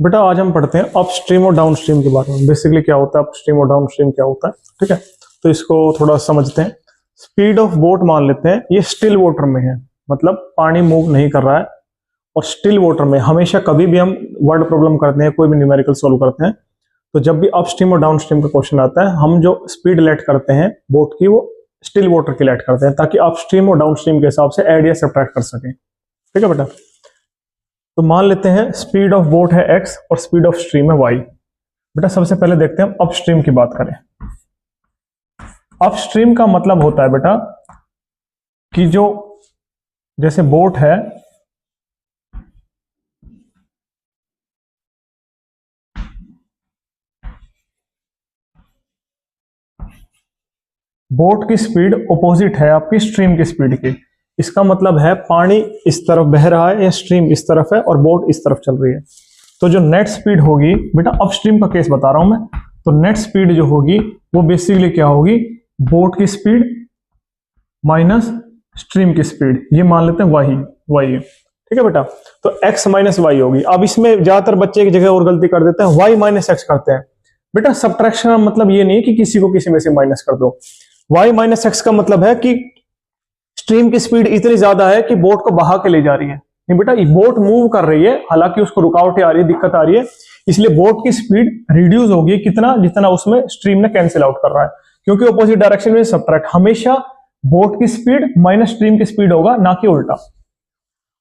बेटा आज हम पढ़ते हैं अपस्ट्रीम और डाउनस्ट्रीम के बारे में। बेसिकली क्या होता है अपस्ट्रीम और डाउनस्ट्रीम क्या होता है, ठीक है। तो इसको थोड़ा समझते हैं। स्पीड ऑफ बोट मान लेते हैं, ये स्टिल वाटर में है, मतलब पानी मूव नहीं कर रहा है। और स्टिल वाटर में हमेशा कभी भी हम वर्ड प्रॉब्लम करते हैं, कोई भी न्यूमेरिकल सोल्व करते हैं, तो जब भी अपस्ट्रीम और डाउनस्ट्रीम का क्वेश्चन आता है, हम जो स्पीड लेट करते हैं बोट की, वो स्टिल वाटर की लेट करते हैं, ताकि अपस्ट्रीम और डाउनस्ट्रीम के हिसाब से ऐड या सब्ट्रैक्ट कर सकें, ठीक है बेटा। तो मान लेते हैं स्पीड ऑफ बोट है x और स्पीड ऑफ स्ट्रीम है y। बेटा सबसे पहले देखते हैं अपस्ट्रीम की बात करें। अपस्ट्रीम का मतलब होता है बेटा कि जो जैसे बोट है, बोट की स्पीड ऑपोजिट है आपकी स्ट्रीम की स्पीड की। इसका मतलब है पानी इस तरफ बह रहा है या स्ट्रीम इस तरफ है और बोट इस तरफ चल रही है। तो जो नेट स्पीड होगी, बेटा अपस्ट्रीम का केस बता रहा हूं मैं, तो नेट स्पीड जो होगी वो बेसिकली क्या होगी, बोट की स्पीड माइनस स्ट्रीम की स्पीड, ये मान लेते हैं वाई, ठीक है बेटा। तो x माइनस वाई होगी। अब इसमें ज्यादातर बच्चे एक जगह और गलती कर देते हैं, y माइनस एक्स करते हैं। बेटा सब्ट्रैक्शन का मतलब ये नहीं कि किसी को किसी में से माइनस कर दो। y माइनस एक्स का मतलब है कि स्ट्रीम की स्पीड इतनी ज्यादा है कि बोट को बहा के ले जा रही है। नहीं बेटा, बोट मूव कर रही है, हालांकि उसको रुकावटें आ रही है, दिक्कत आ रही है, इसलिए बोट की स्पीड रिड्यूस होगी कितना, जितना उसमें स्ट्रीम ने कैंसिल आउट कर रहा है, क्योंकि ऑपोजिट डायरेक्शन में सब्ट्रैक्ट हमेशा बोट की स्पीड माइनस स्ट्रीम की स्पीड होगा, ना कि उल्टा।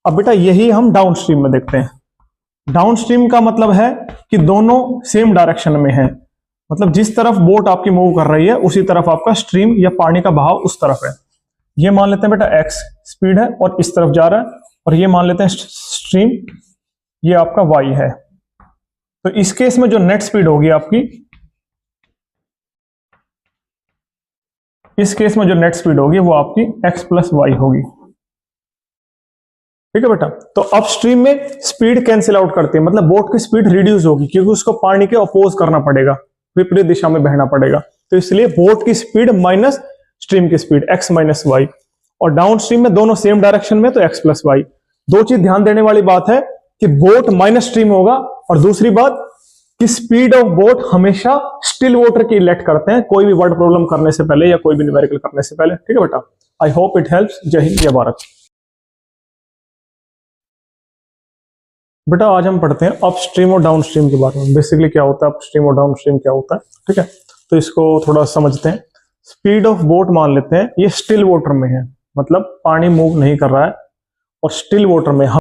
अब बेटा यही हम डाउन स्ट्रीम में देखते हैं। डाउन स्ट्रीम का मतलब है कि दोनों सेम डायरेक्शन में है, मतलब जिस तरफ बोट आपकी मूव कर रही है उसी तरफ आपका स्ट्रीम या पानी का बहाव उस तरफ है। ये मान लेते हैं बेटा x स्पीड है और इस तरफ जा रहा है, और ये मान लेते हैं स्ट्रीम, ये आपका y है। तो इस केस में जो नेट स्पीड होगी आपकी, इस केस में जो नेट स्पीड होगी वो आपकी x प्लस वाई होगी, ठीक है बेटा। तो अपस्ट्रीम में स्पीड कैंसिल आउट करते हैं, मतलब बोट की स्पीड रिड्यूस होगी, क्योंकि उसको पानी के अपोज करना पड़ेगा, विपरीत दिशा में बहना पड़ेगा, तो इसलिए बोट की स्पीड माइनस स्ट्रीम की स्पीड x माइनस वाई। और डाउन स्ट्रीम में दोनों सेम डायरेक्शन में, तो x प्लस वाई। दो चीज ध्यान देने वाली बात है कि बोट माइनस स्ट्रीम होगा, और दूसरी बात कि स्पीड ऑफ बोट हमेशा स्टिल वाटर की लेट करते हैं, कोई भी वर्ड प्रॉब्लम करने से पहले या कोई भी न्यूमेरिकल करने से पहले, ठीक है बेटा। I hope it helps. जय हिंद जय भारत। बेटा आज हम पढ़ते हैं अपस्ट्रीम और डाउनस्ट्रीम के बारे में। बेसिकली क्या होता है अपस्ट्रीम और डाउनस्ट्रीम क्या होता है, ठीक है। तो इसको थोड़ा समझते हैं। स्पीड ऑफ बोट मान लेते हैं, ये स्टिल वाटर में है, मतलब पानी मूव नहीं कर रहा है, और स्टिल वाटर में हम